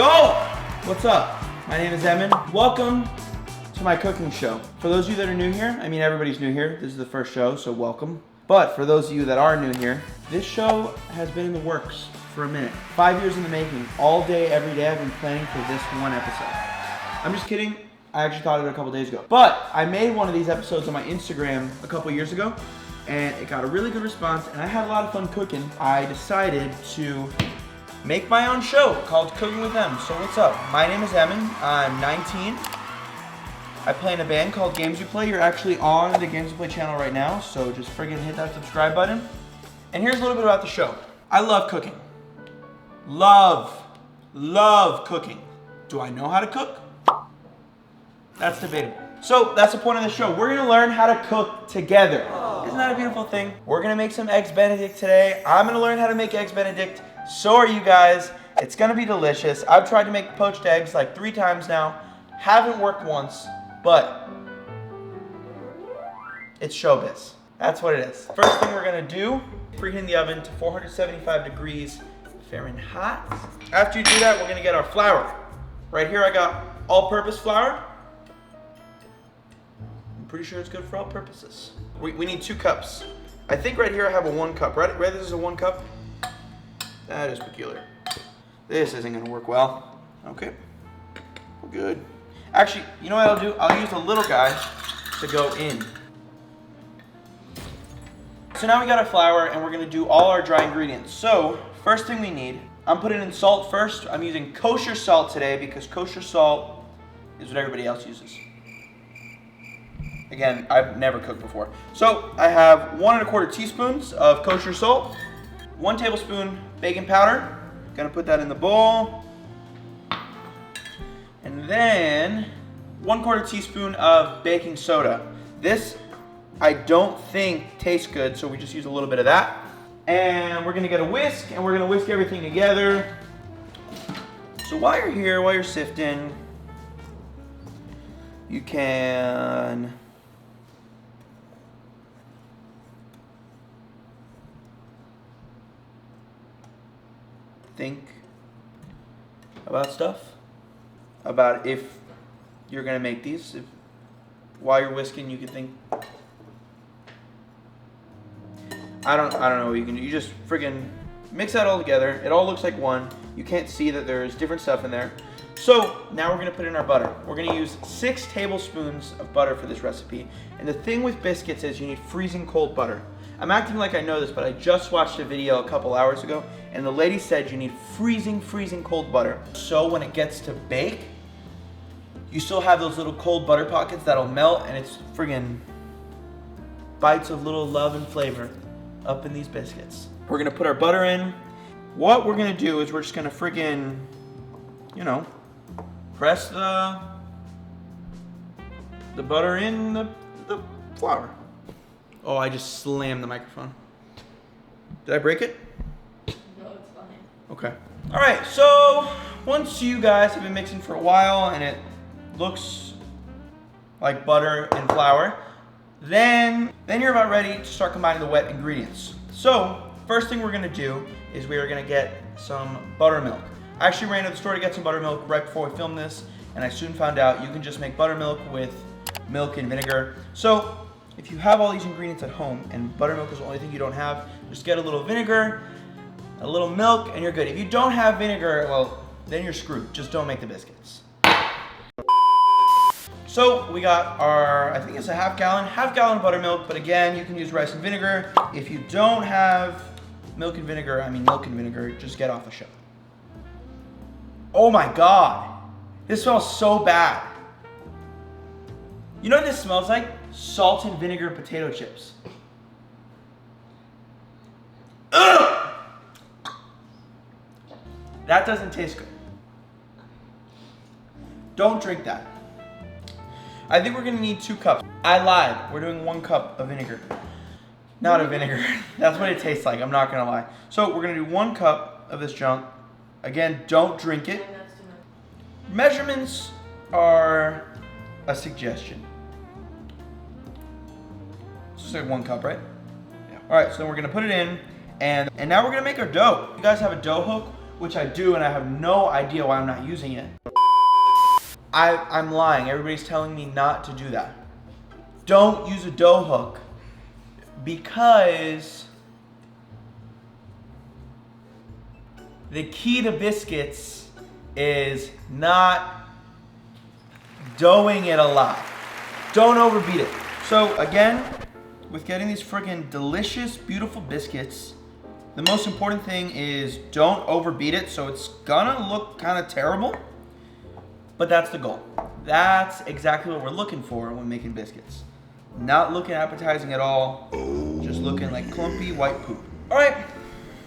Yo! What's up? My name is Emmyn. Welcome to my cooking show. For those of you that are new here, I mean everybody's new here. This is the first show, so welcome. But for those of you that are new here, this show has been in the works for a minute. 5 years in the making. All day, every day, I've been planning for this one episode. I'm just kidding. I actually thought of it a couple days ago. But I made one of these episodes on my Instagram a couple years ago, and it got a really good response, and I had a lot of fun cooking. I decided to make my own show called Cooking with Em. So what's up? My name is Emmyn. I'm 19. I play in a band called Games You Play. You're actually on the Games You Play channel right now, so just friggin' hit that subscribe button. And here's a little bit about the show. I love cooking. Love cooking. Do I know how to cook? That's debatable. So that's the point of the show. We're gonna learn how to cook together. Isn't that a beautiful thing? We're gonna make some eggs Benedict today. I'm gonna learn how to make eggs Benedict. So are you guys. It's gonna be delicious. I've tried to make poached eggs like 3 times now. Haven't worked once, but it's showbiz. That's what it is. First thing we're gonna do, preheat the oven to 475 degrees Fahrenheit. After you do that, we're gonna get our flour. Right here I got all-purpose flour. I'm pretty sure it's good for all purposes. We need 2 cups. I think right here I have a 1 cup. Right? This is a 1 cup. That is peculiar. This isn't gonna work well. Okay, we're good. Actually, you know what I'll do? I'll use the little guy to go in. So now we got our flour and we're gonna do all our dry ingredients. So, first thing we need, I'm putting in salt first. I'm using kosher salt today because kosher salt is what everybody else uses. Again, I've never cooked before. So I have 1 1/4 teaspoons of kosher salt, 1 tablespoon baking powder. Gonna put that in the bowl. And then 1/4 teaspoon of baking soda. This I don't think tastes good, so we just use a little bit of that. And we're gonna get a whisk, and we're gonna whisk everything together. So while you're here, while you're sifting, you can think about stuff, about if you're gonna make these. While you're whisking, you can think. I don't know what you can do. You just friggin' mix that all together. It all looks like one. You can't see that there's different stuff in there. So now we're gonna put in our butter. We're gonna use 6 tablespoons of butter for this recipe. And the thing with biscuits is you need freezing cold butter. I'm acting like I know this, but I just watched a video a couple hours ago, and the lady said you need freezing cold butter. So when it gets to bake, you still have those little cold butter pockets that'll melt, and it's friggin' bites of little love and flavor up in these biscuits. We're gonna put our butter in. What we're gonna do is we're just gonna friggin', you know, press the butter in the flour. Oh, I just slammed the microphone. Did I break it? No, it's fine. Okay. All right, so once you guys have been mixing for a while and it looks like butter and flour, then you're about ready to start combining the wet ingredients. So first thing we're gonna do is we are gonna get some buttermilk. I actually ran to the store to get some buttermilk right before we filmed this, and I soon found out you can just make buttermilk with milk and vinegar. So if you have all these ingredients at home and buttermilk is the only thing you don't have, just get a little vinegar, a little milk, and you're good. If you don't have vinegar, well, then you're screwed. Just don't make the biscuits. So we got our, I think it's a half gallon of buttermilk, but again, you can use rice and vinegar. If you don't have milk and vinegar, just get off the show. Oh my God, this smells so bad. You know what this smells like? Salt and vinegar potato chips. Ugh! That doesn't taste good. Don't drink that. I think we're gonna need 2 cups. I lied, we're doing 1 cup of vinegar. Not a vinegar, that's what it tastes like, I'm not gonna lie. So we're gonna do 1 cup of this junk. Again, don't drink it. Measurements are a suggestion. It's like 1 cup, right? Yeah. All right, so we're gonna put it in, and now we're gonna make our dough. If you guys have a dough hook, which I do, and I have no idea why I'm not using it. I'm lying. Everybody's telling me not to do that. Don't use a dough hook because the key to biscuits is not doughing it a lot. Don't overbeat it. So again, with getting these friggin' delicious, beautiful biscuits, the most important thing is don't overbeat it, so it's gonna look kind of terrible, but that's the goal. That's exactly what we're looking for when making biscuits. Not looking appetizing at all, just looking like clumpy white poop. All right,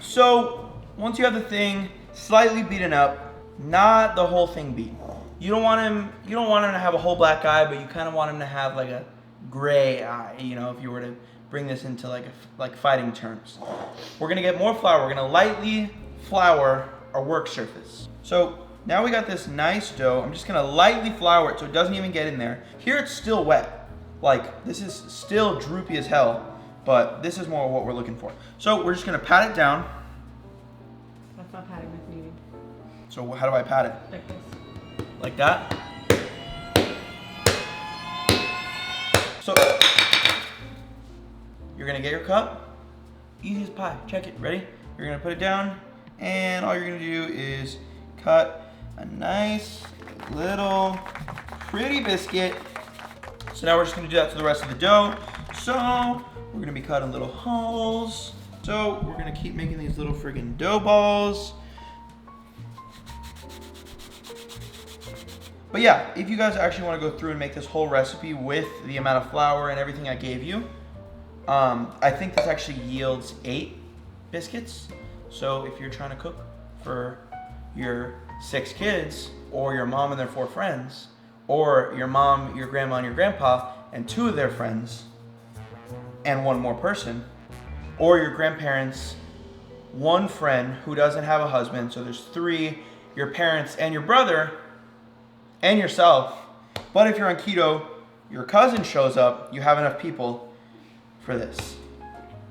so once you have the thing slightly beaten up, not the whole thing beat. You don't want him to have a whole black eye, but you kind of want him to have like a gray eye, you know, if you were to bring this into like fighting terms. We're gonna get more flour. We're gonna lightly flour our work surface. So now we got this nice dough. I'm just gonna lightly flour it so it doesn't even get in there. Here it's still wet. Like this is still droopy as hell, but this is more what we're looking for. So we're just gonna pat it down. That's not patting, that's kneading. So how do I pat it? Like this. Like that? So you're gonna get your cup, easy as pie, check it, ready? You're gonna put it down, and all you're gonna do is cut a nice little pretty biscuit. So now we're just gonna do that to the rest of the dough. So we're gonna be cutting little holes. So we're gonna keep making these little friggin' dough balls. But yeah, if you guys actually want to go through and make this whole recipe with the amount of flour and everything I gave you, I think this actually yields 8 biscuits. So if you're trying to cook for your 6 kids, or your mom and their 4 friends, or your mom, your grandma, and your grandpa, and 2 of their friends, and 1 more person, or your grandparents, 1 friend who doesn't have a husband, so there's 3, your parents and your brother, and yourself. But if you're on keto, your cousin shows up, you have enough people for this.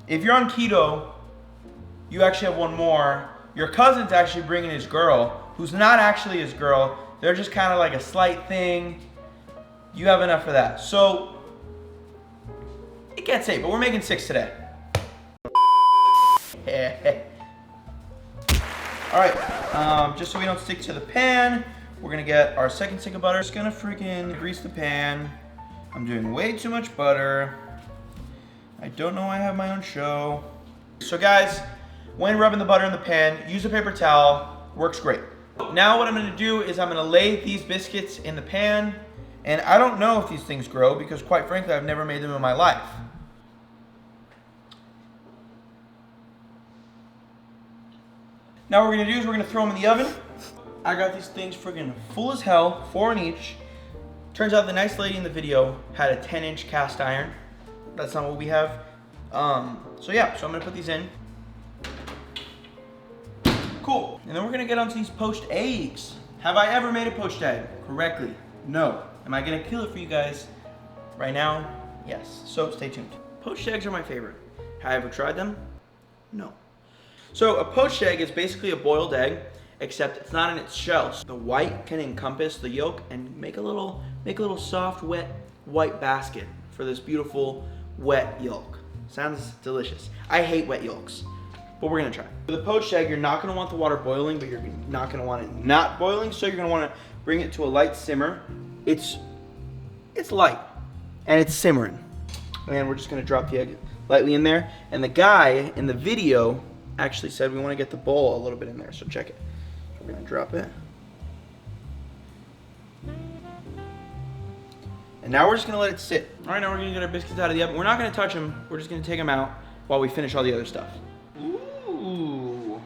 If you're on keto, you actually have 1 more. Your cousin's actually bringing his girl, who's not actually his girl. They're just kind of like a slight thing. You have enough for that. So it gets 8, but we're making 6 today. All right, just so we don't stick to the pan, we're gonna get our second stick of butter. Just gonna freaking grease the pan. I'm doing way too much butter. I don't know why I have my own show. So guys, when rubbing the butter in the pan, use a paper towel, works great. Now what I'm gonna do is I'm gonna lay these biscuits in the pan, and I don't know if these things grow because quite frankly, I've never made them in my life. Now what we're gonna do is we're gonna throw them in the oven. I got these things friggin' full as hell, 4 in each. Turns out the nice lady in the video had a 10-inch cast iron. That's not what we have. So yeah, so I'm gonna put these in. Cool, and then we're gonna get onto these poached eggs. Have I ever made a poached egg correctly? No. Am I gonna kill it for you guys right now? Yes, so stay tuned. Poached eggs are my favorite. Have I ever tried them? No. So a poached egg is basically a boiled egg, except it's not in its shell. So the white can encompass the yolk and make a little soft, wet, white basket for this beautiful, wet yolk. Sounds delicious. I hate wet yolks, but we're gonna try. For the poached egg, you're not gonna want the water boiling, but you're not gonna want it not boiling, so you're gonna wanna bring it to a light simmer. It's light, and it's simmering. And we're just gonna drop the egg lightly in there. And the guy in the video actually said we wanna get the bowl a little bit in there, so check it. We're gonna drop it. And now we're just gonna let it sit. All right, now we're gonna get our biscuits out of the oven. We're not gonna touch them. We're just gonna take them out while we finish all the other stuff. Ooh.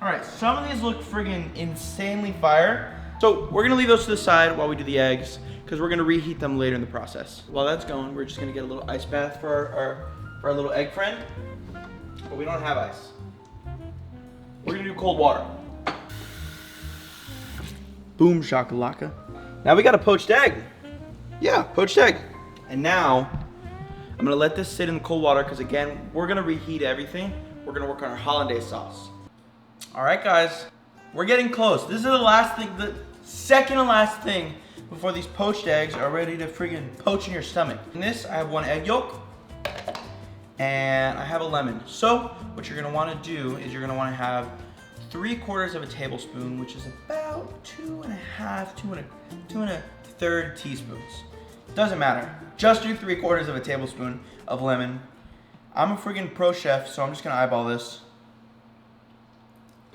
All right, some of these look friggin' insanely fire. So we're gonna leave those to the side while we do the eggs, because we're gonna reheat them later in the process. While that's going, we're just gonna get a little ice bath for our little egg friend. But we don't have ice. We're gonna do cold water. Boom shakalaka. Now we got a poached egg. Yeah, poached egg. And now I'm gonna let this sit in the cold water because again, we're gonna reheat everything. We're gonna work on our hollandaise sauce. All right, guys. We're getting close. This is the last thing, the second to last thing before these poached eggs are ready to friggin' poach in your stomach. In this, I have 1 egg yolk and I have a lemon. So what you're gonna wanna do is you're gonna wanna have 3/4 of a tablespoon, which is about 2 and a third teaspoons. Doesn't matter. Just do 3/4 of a tablespoon of lemon. I'm a friggin' pro chef, so I'm just gonna eyeball this.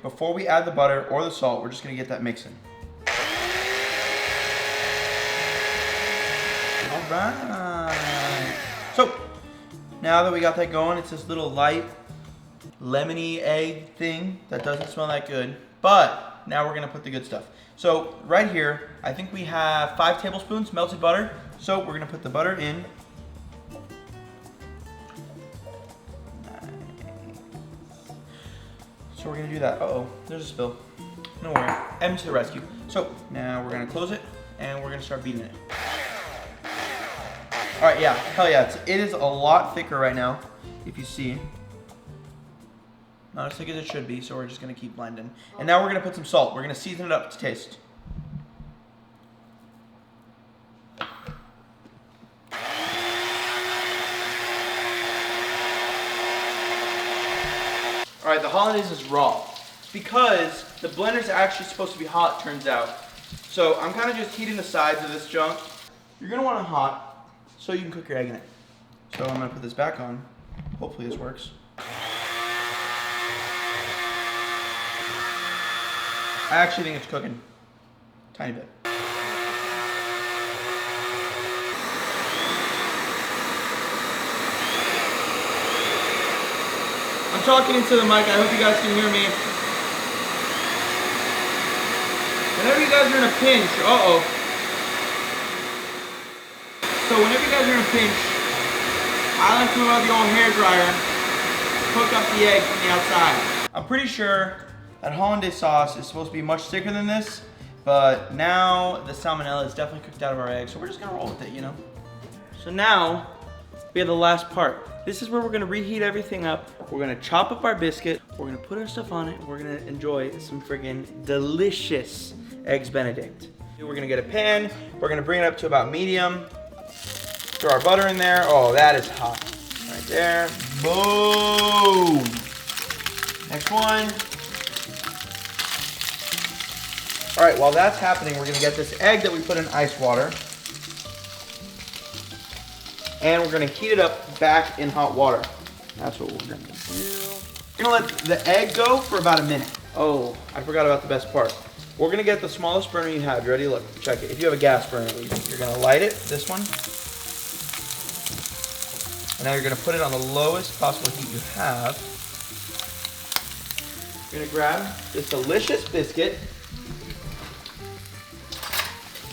Before we add the butter or the salt, we're just gonna get that mixing. All right. So now that we got that going, it's this little light lemony egg thing that doesn't smell that good. But now we're gonna put the good stuff. So right here, I think we have 5 tablespoons melted butter. So we're gonna put the butter in. So we're gonna do that. Uh-oh, there's a spill. No worry, Emmyn to the rescue. So now we're gonna close it and we're gonna start beating it. All right, yeah, hell yeah. It is a lot thicker right now, if you see. Not as thick as it should be, so we're just gonna keep blending. And now we're gonna put some salt. We're gonna season it up to taste. All right, the hollandaise is raw because the blender's actually supposed to be hot, turns out. So I'm kind of just heating the sides of this junk. You're gonna want it hot so you can cook your egg in it. So I'm gonna put this back on. Hopefully this works. I actually think it's cooking. Tiny bit. I'm talking into the mic. I hope you guys can hear me. Whenever you guys are in a pinch, So whenever you guys are in a pinch, I like to move out the old hairdryer, cook up the egg from the outside. I'm pretty sure that hollandaise sauce is supposed to be much thicker than this, but now the salmonella is definitely cooked out of our egg, so we're just gonna roll with it, you know? So now, we have the last part. This is where we're gonna reheat everything up. We're gonna chop up our biscuit, we're gonna put our stuff on it, we're gonna enjoy some friggin' delicious eggs Benedict. We're gonna get a pan, we're gonna bring it up to about medium, throw our butter in there. Oh, that is hot. Right there, boom. Next one. All right, while that's happening, we're gonna get this egg that we put in ice water, and we're gonna heat it up back in hot water. That's what we're gonna do. We're gonna let the egg go for about a minute. Oh, I forgot about the best part. We're gonna get the smallest burner you have. You ready? Look, check it. If you have a gas burner, at least, you're gonna light it, this one. And now you're gonna put it on the lowest possible heat you have. You're gonna grab this delicious biscuit,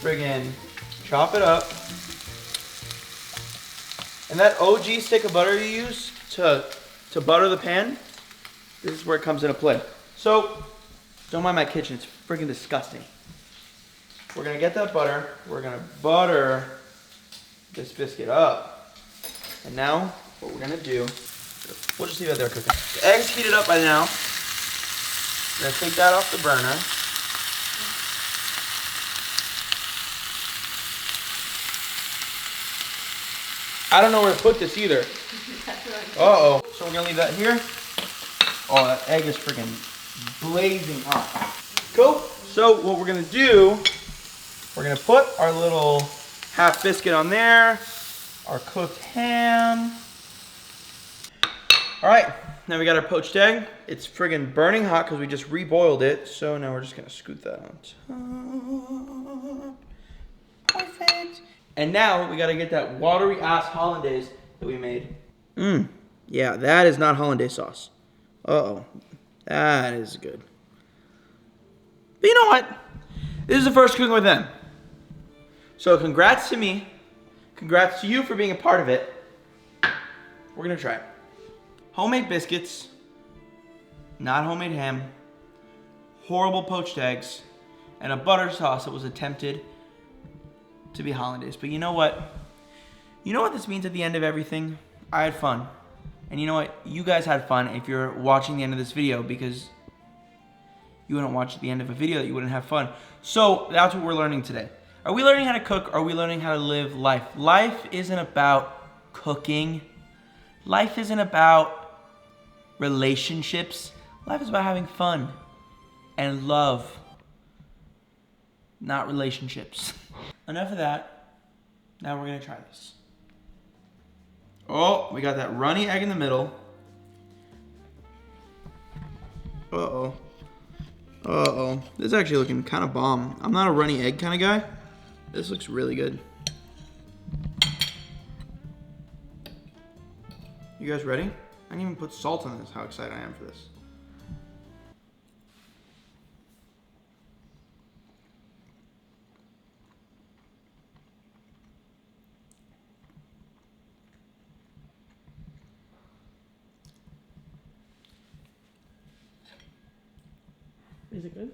friggin' chop it up. And that OG stick of butter you use to butter the pan, this is where it comes into play. So, don't mind my kitchen, it's friggin' disgusting. We're gonna get that butter, we're gonna butter this biscuit up. And now, what we're gonna do, we'll just leave it there cooking. The egg's heated up by now. We're gonna take that off the burner. I don't know where to put this either. Uh-oh. So we're gonna leave that here. Oh, that egg is freaking blazing hot. Cool. So what we're gonna do, we're gonna put our little half biscuit on there, our cooked ham. All right, now we got our poached egg. It's friggin' burning hot because we just reboiled it. So now we're just gonna scoot that on top. Perfect. And now we gotta get that watery ass hollandaise that we made. Yeah, that is not hollandaise sauce. Uh-oh, that is good. But you know what? This is the first cooking with them. So congrats to me. Congrats to you for being a part of it. We're gonna try it. Homemade biscuits, not homemade ham, horrible poached eggs, and a butter sauce that was attempted to be hollandaise. But you know what? You know what this means at the end of everything? I had fun. And you know what? You guys had fun if you're watching the end of this video, because You wouldn't watch the end of a video that you wouldn't have fun. So that's what we're learning today. Are we learning how to cook? Or are we learning how to live life? Life isn't about cooking. Life isn't about relationships. Life is about having fun and love, not relationships. Enough of that. Now we're gonna try this. Oh, we got that runny egg in the middle. Uh-oh. Uh-oh. This is actually looking kind of bomb. I'm not a runny egg kind of guy. This looks really good. You guys ready? I didn't even put salt on this, how excited I am for this. Is it good?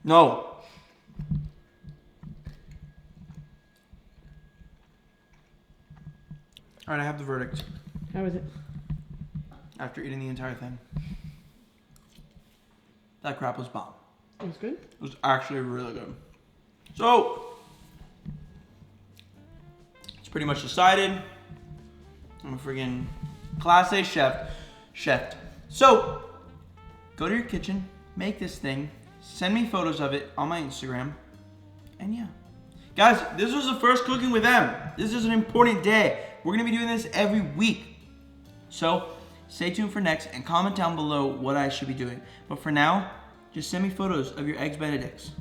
No. All right, I have the verdict. How is it? After eating the entire thing. That crap was bomb. It was good? It was actually really good. So, it's pretty much decided. I'm a friggin' Class A chef. So, go to your kitchen, make this thing, send me photos of it on my Instagram, and yeah. Guys, this was the first Cooking with Em. This is an important day. We're gonna be doing this every week. So, stay tuned for next and comment down below what I should be doing. But for now, just send me photos of your eggs Benedicts.